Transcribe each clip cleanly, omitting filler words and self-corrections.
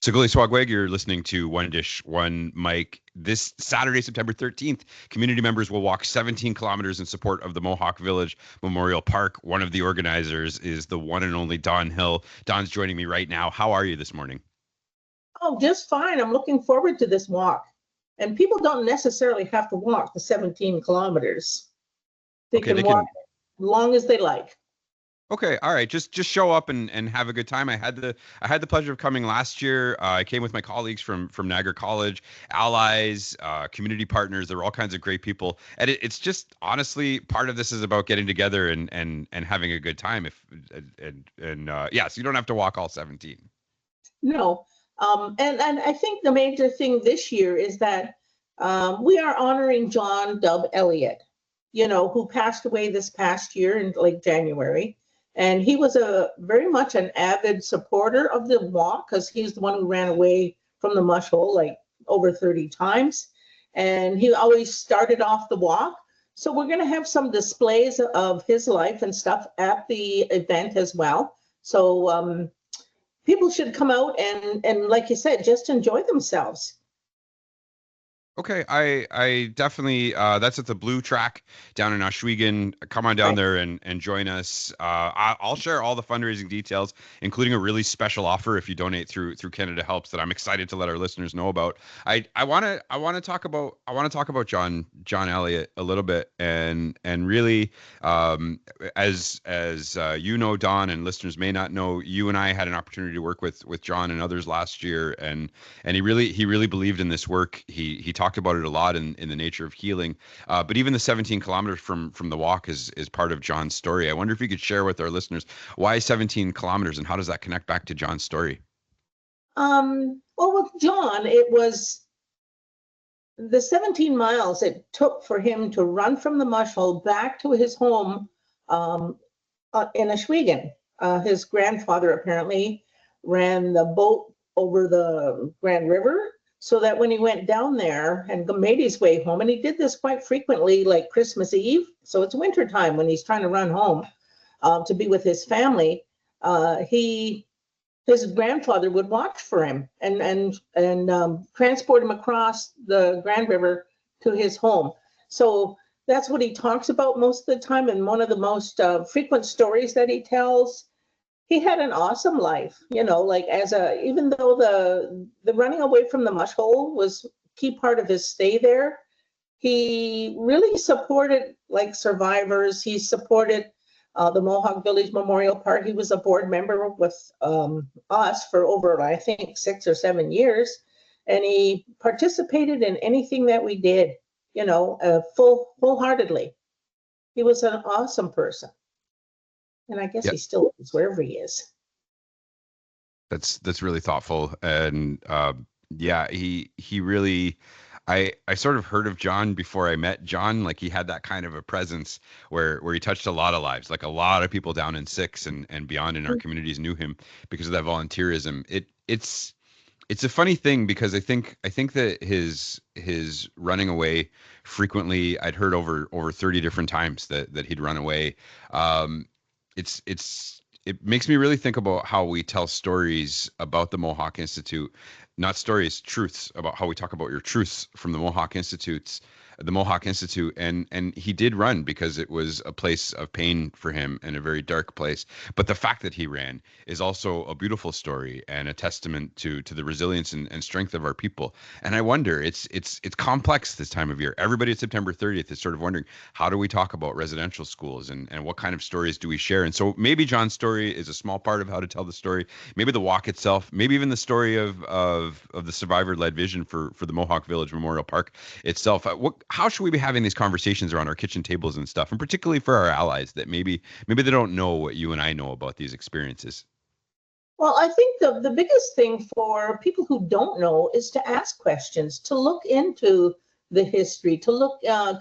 Siguli Swagweg, you're listening to One Dish, One Mic. This Saturday, September 13th, community members will walk 17 kilometers in support of the Mohawk Village Memorial Park. One of the organizers is the one and only Don Hill. Don's joining me right now. How are you this morning? Oh, just fine. I'm looking forward to this walk. And people don't necessarily have to walk the 17 kilometers. They Okay, can they walk can. as long as they like. Okay, all right. Just show up and have a good time. I had the pleasure of coming last year. I came with my colleagues from Niagara College, allies, community partners. There were all kinds of great people, and it's just honestly part of this is about getting together and having a good time. If and yeah, so you don't have to walk all 17. No. And I think the major thing this year is that we are honoring John Dub Elliott, who passed away this past year in like January. And he was a very much an avid supporter of the walk because he's the one who ran away from the mush hole like over 30 times. And he always started off the walk. So we're going to have some displays of his life and stuff at the event as well. So people should come out and like you said, just enjoy themselves. Okay, I definitely that's at the Blue Track down in Oswego. Come on down Right. there and join us. I'll share all the fundraising details, including a really special offer if you donate through Canada Helps that I'm excited to let our listeners know about. I want to talk about John Elliott a little bit and really as you know, Don, and listeners may not know, you and I had an opportunity to work with John and others last year, and he really believed in this work. He talked about it a lot in the nature of healing. But even the 17 kilometers from the walk is part of John's story. I wonder if you could share with our listeners why 17 kilometers and how does that connect back to John's story? Well, with John, it was the 17 miles it took for him to run from the mush hole back to his home um, in Oswego. His grandfather apparently ran the boat over the Grand River so that when he went down there and made his way home, and he did this quite frequently, like Christmas Eve. So it's wintertime when he's trying to run home to be with his family. He his grandfather would watch for him and transport him across the Grand River to his home. So that's what he talks about most of the time. And one of the most frequent stories that he tells, he had an awesome life, like even though the running away from the mush hole was key part of his stay there, he really supported like survivors. He supported the Mohawk Village Memorial Park. He was a board member with us for over, I think, 6 or 7 years. And he participated in anything that we did, wholeheartedly. He was an awesome person. And I guess Yeah, he still is wherever he is. that's really thoughtful. And yeah, he really I sort of heard of John before I met John. Like he had that kind of a presence where he touched a lot of lives. Like a lot of people down in Six and beyond in our communities knew him because of that volunteerism. It's a funny thing because I think that his running away frequently, I'd heard over 30 different times that he'd run away. Um, it makes me really think about how we tell stories about the Mohawk Institute, not stories, truths about how we talk about your truths from the Mohawk Institute, and he did run because it was a place of pain for him and a very dark place. But the fact that he ran is also a beautiful story and a testament to the resilience and strength of our people. And I wonder, it's complex this time of year. Everybody at September 30th is sort of wondering, how do we talk about residential schools and what kind of stories do we share? And so maybe John's story is a small part of how to tell the story. Maybe the walk itself, maybe even the story of the survivor-led vision for the Mohawk Village Memorial Park itself. How should we be having these conversations around our kitchen tables and stuff, and particularly for our allies that maybe they don't know what you and I know about these experiences? Well, I think the biggest thing for people who don't know is to ask questions, to look into the history, to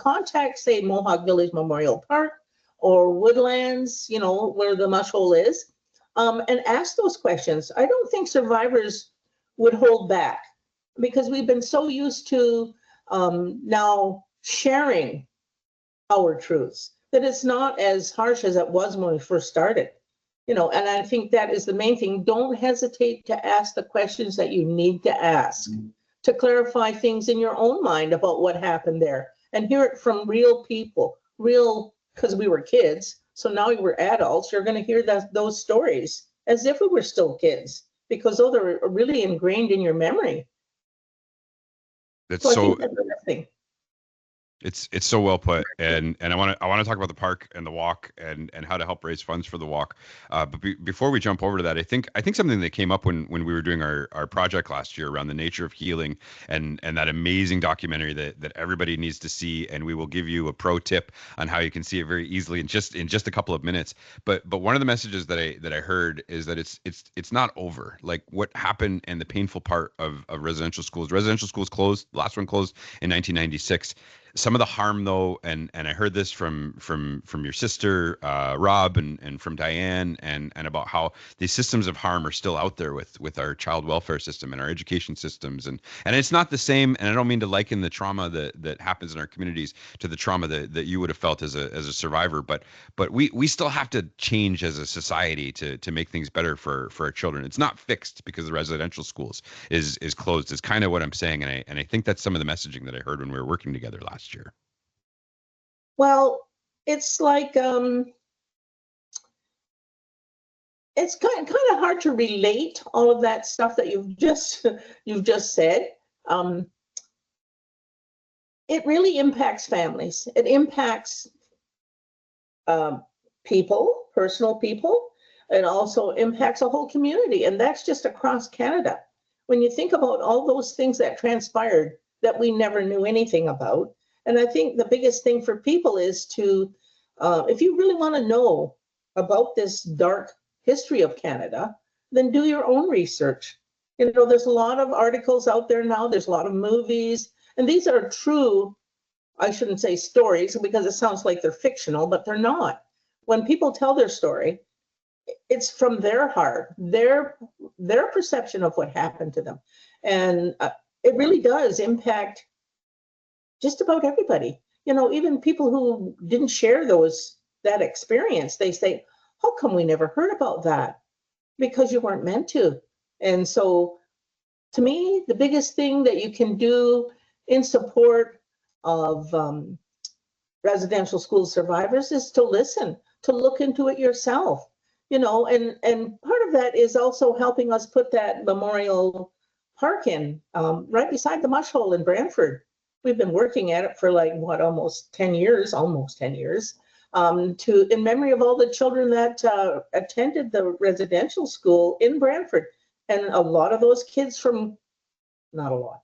contact, say, Mohawk Village Memorial Park or Woodlands, where the mush hole is, and ask those questions. I don't think survivors would hold back because we've been so used to now sharing our truths that it's not as harsh as it was when we first started. And I think that is the main thing. Don't hesitate to ask the questions that you need to ask to clarify things in your own mind about what happened there, and hear it from real people, because we were kids. So now we're adults. You're going to hear those stories as if we were still kids, because those are really ingrained in your memory. That's So I so think that's another thing. it's so well put, and I want to talk about the park and the walk and how to help raise funds for the walk. But before we jump over to that, I think something that came up when we were doing our project last year around the nature of healing and that amazing documentary that everybody needs to see, and we will give you a pro tip on how you can see it very easily in just a couple of minutes. But one of the messages that I heard is that it's not over. Like what happened and the painful part of residential schools. Residential schools closed. The last one closed in 1996. Some of the harm though, and I heard this from your sister Rob and from Diane and about how these systems of harm are still out there with our child welfare system and our education systems, and it's not the same. And I don't mean to liken the trauma that happens in our communities to the trauma that you would have felt as a survivor, but we still have to change as a society to make things better for our children. It's not fixed because the residential schools is closed, is kind of what I'm saying, and I think that's some of the messaging that I heard when we were working together last year. Well, it's like it's kind of hard to relate all of that stuff that you've just said. Um, it really impacts families. It impacts people, personal people. It also impacts a whole community, and that's just across Canada. When you think about all those things that transpired that we never knew anything about, and I think the biggest thing for people is to, if you really want to know about this dark history of Canada, then do your own research. There's a lot of articles out there now, there's a lot of movies, and these are true, I shouldn't say stories because it sounds like they're fictional, but they're not. When people tell their story, it's from their heart, their perception of what happened to them. And it really does impact just about everybody. Even people who didn't share that experience, they say, how come we never heard about that? Because you weren't meant to. And so to me, the biggest thing that you can do in support of residential school survivors is to listen, to look into it yourself. And part of that is also helping us put that memorial park in right beside the mush hole in Brantford. We've been working at it for almost 10 years, in memory of all the children that attended the residential school in Brantford. And a lot of those kids not a lot,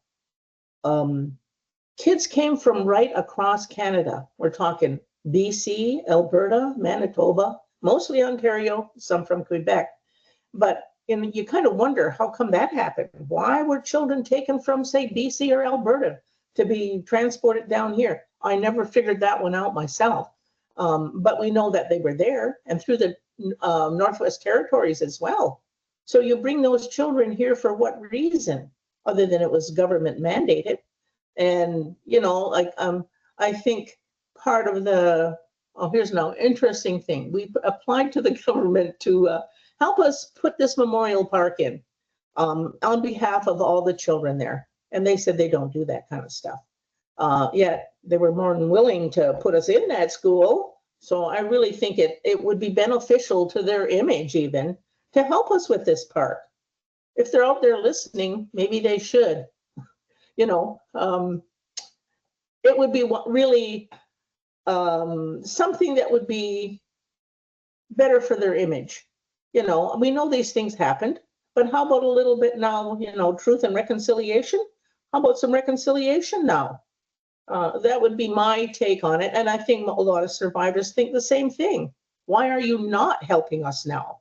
kids came from right across Canada. We're talking BC, Alberta, Manitoba, mostly Ontario, some from Quebec. But you kind of wonder, how come that happened? Why were children taken from, say, BC or Alberta to be transported down here? I never figured that one out myself. But we know that they were there, and through the Northwest Territories as well. So you bring those children here for what reason, other than it was government mandated? And, I think part of here's an interesting thing. We applied to the government to help us put this memorial park in on behalf of all the children there. And they said they don't do that kind of stuff. Yet they were more than willing to put us in that school. So I really think it would be beneficial to their image even to help us with this park. If they're out there listening, maybe they should. It would be really something that would be better for their image. We know these things happened, but how about a little bit now, truth and reconciliation? How about some reconciliation now? That would be my take on it. And I think a lot of survivors think the same thing. Why are you not helping us now?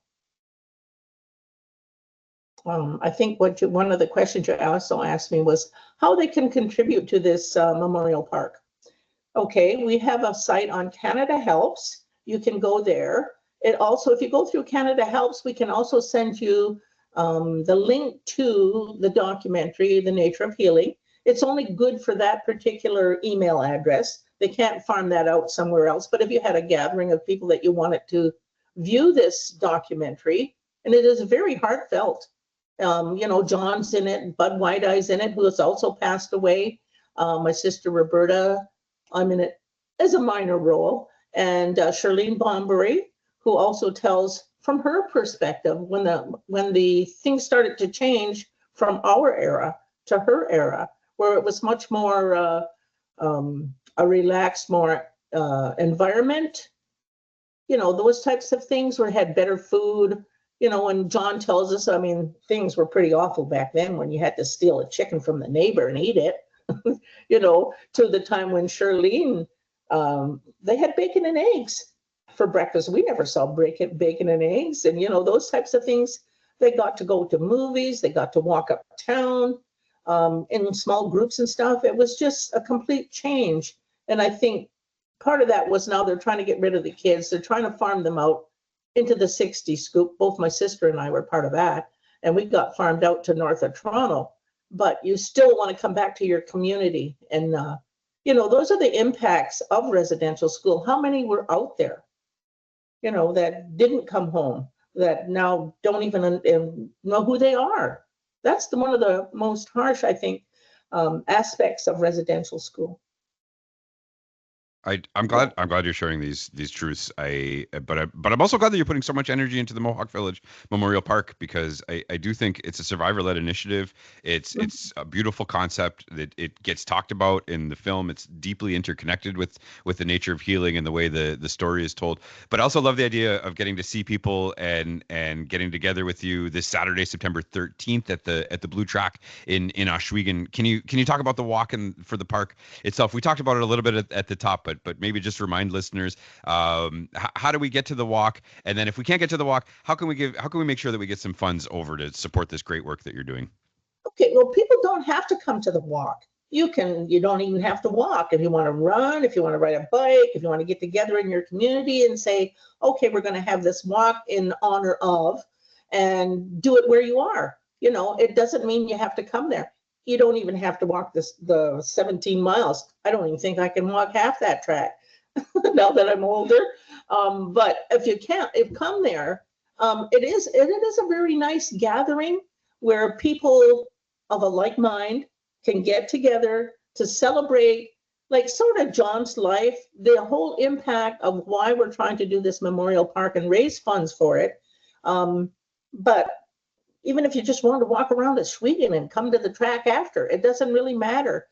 I think one of the questions you also asked me was how they can contribute to this memorial park. Okay, we have a site on Canada Helps. You can go there. It also, if you go through Canada Helps, we can also send you the link to the documentary, The Nature of Healing. It's only good for that particular email address. They can't farm that out somewhere else. But if you had a gathering of people that you wanted to view this documentary, and it is very heartfelt. John's in it, Bud White-Eye's in it, who has also passed away. My sister Roberta, I'm in it as a minor role, and Charlene Bombury, who also tells from her perspective when the things started to change from our era to her era, where it was much more a relaxed, more environment. Those types of things where it had better food. When John tells us, I mean, things were pretty awful back then when you had to steal a chicken from the neighbor and eat it, to the time when Charlene, they had bacon and eggs for breakfast. We never saw bacon and eggs, and those types of things. They got to go to movies. They got to walk uptown in small groups and stuff. It was just a complete change. And I think part of that was now they're trying to get rid of the kids. They're trying to farm them out into the 60s scoop. Both my sister and I were part of that. And we got farmed out to north of Toronto. But you still want to come back to your community. And, those are the impacts of residential school. How many were out there, that didn't come home, that now don't even know who they are? That's one of the most harsh, I think, aspects of residential school. I'm glad you're sharing these truths. But I'm also glad that you're putting so much energy into the Mohawk Village Memorial Park, because I do think it's a survivor-led initiative. It's a beautiful concept that it gets talked about in the film. It's deeply interconnected with the nature of healing and the way the story is told. But I also love the idea of getting to see people and getting together with you this Saturday, September 13th at the Blue Track in Ohsweken. Can you talk about the walk for the park itself? We talked about it a little bit at the top, but maybe just remind listeners, how do we get to the walk? And then if we can't get to the walk, how can we make sure that we get some funds over to support this great work that you're doing? Okay, well, people don't have to come to the walk. You don't even have to walk. If you want to run, if you want to ride a bike, if you want to get together in your community and say, okay, we're going to have this walk in honor of, and do it where you are. It doesn't mean you have to come there. You don't even have to walk the 17 miles. I don't even think I can walk half that track now that I'm older. But if you can't, come there, it is a very nice gathering where people of a like mind can get together to celebrate, like sort of John's life, the whole impact of why we're trying to do this memorial park and raise funds for it. But even if you just want to walk around Ohsweken and come to the track after, it doesn't really matter.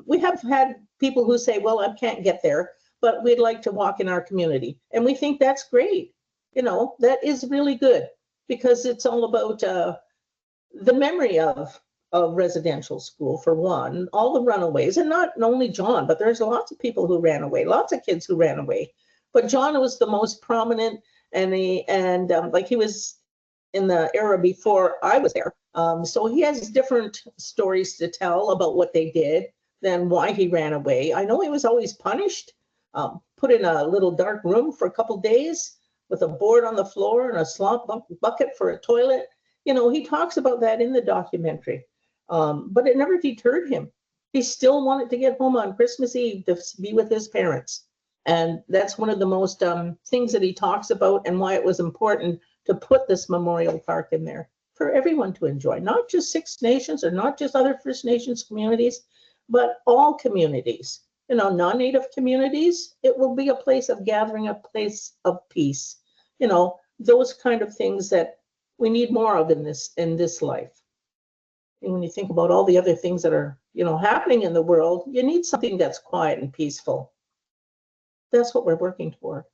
We have had people who say, well, I can't get there, but we'd like to walk in our community. And we think that's great. That is really good, because it's all about the memory of residential school, for one, all the runaways, and not only John, but there's lots of people who ran away, lots of kids who ran away. But John was the most prominent, and he was in the era before I was there. So he has different stories to tell about what they did than why he ran away. I know he was always punished, put in a little dark room for a couple days with a board on the floor and a slop bucket for a toilet. He talks about that in the documentary, but it never deterred him. He still wanted to get home on Christmas Eve to be with his parents. And that's one of the most things that he talks about, and why it was important to put this memorial park in there for everyone to enjoy, not just Six Nations or not just other First Nations communities, but all communities, non-Native communities. It will be a place of gathering, a place of peace, those kind of things that we need more of in this life. And when you think about all the other things that are, happening in the world, you need something that's quiet and peaceful. That's what we're working toward.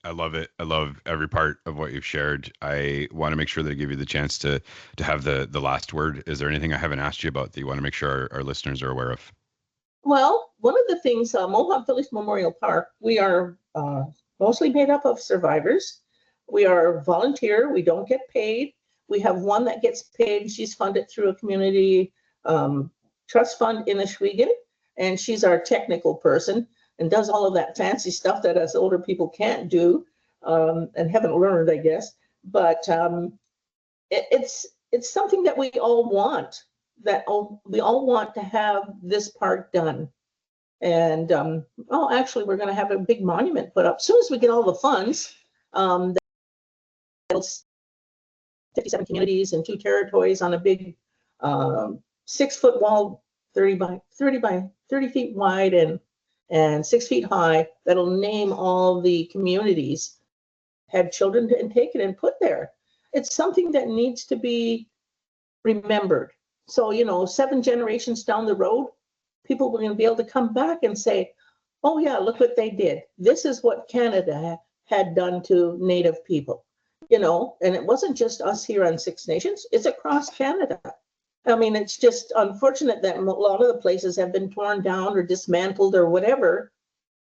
I love it. I love every part of what you've shared. I want to make sure that I give you the chance to have the last word. Is there anything I haven't asked you about that you want to make sure our listeners are aware of? Well, one of the things, Mohawk Village Memorial Park, we are mostly made up of survivors. We are volunteer. We don't get paid. We have one that gets paid. She's funded through a community trust fund in Ohsweken, and she's our technical person and does all of that fancy stuff that us older people can't do and haven't learned, I guess. But it's something that we all want, we all want to have this park done. And actually, we're going to have a big monument put up as soon as we get all the funds. That'll 57 communities and 2 territories on a big 6-foot wall, 30 feet wide and 6 feet high. That'll name all the communities had children and take it and put there. It's something that needs to be remembered. So, 7 generations down the road, people were going to be able to come back and say, oh yeah, look what they did. This is what Canada had done to Native people, and it wasn't just us here on Six Nations, it's across Canada. I mean, it's just unfortunate that a lot of the places have been torn down or dismantled or whatever,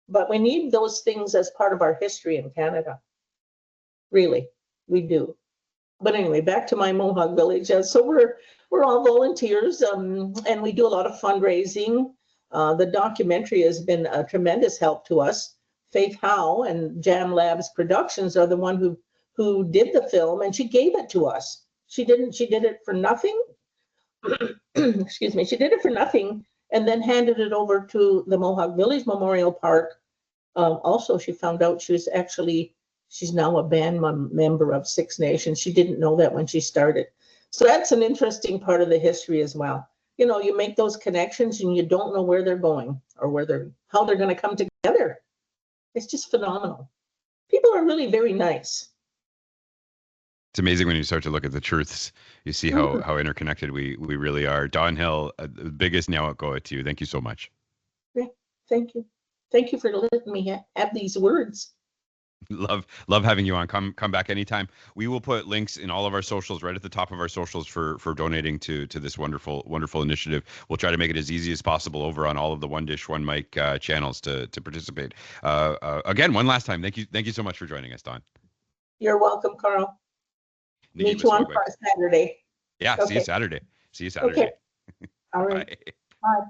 but we need those things as part of our history in Canada. Really, we do. But anyway, back to my Mohawk Village. So we're all volunteers, and we do a lot of fundraising. The documentary has been a tremendous help to us. Faith Howe and Jam Labs Productions are the one who did the film, and she gave it to us. She did it for nothing. Excuse me. She did it for nothing, and then handed it over to the Mohawk Village Memorial Park. Also, she found out she's now a band member of Six Nations. She didn't know that when she started. So that's an interesting part of the history as well. You make those connections and you don't know where they're going or how they're going to come together. It's just phenomenal. People are really very nice. It's amazing when you start to look at the truths. You see how interconnected we really are. Don Hill, the biggest Nyawakoa to you. Thank you so much. Yeah, thank you. Thank you for letting me have these words. Love having you on. Come back anytime. We will put links in all of our socials, right at the top of our socials, for donating to this wonderful initiative. We'll try to make it as easy as possible over on all of the One Dish One Mic channels to participate. Again, one last time, thank you so much for joining us, Don. You're welcome, Carl. Meet you on Saturday. Yeah, okay. See you Saturday. Okay. All right. Bye.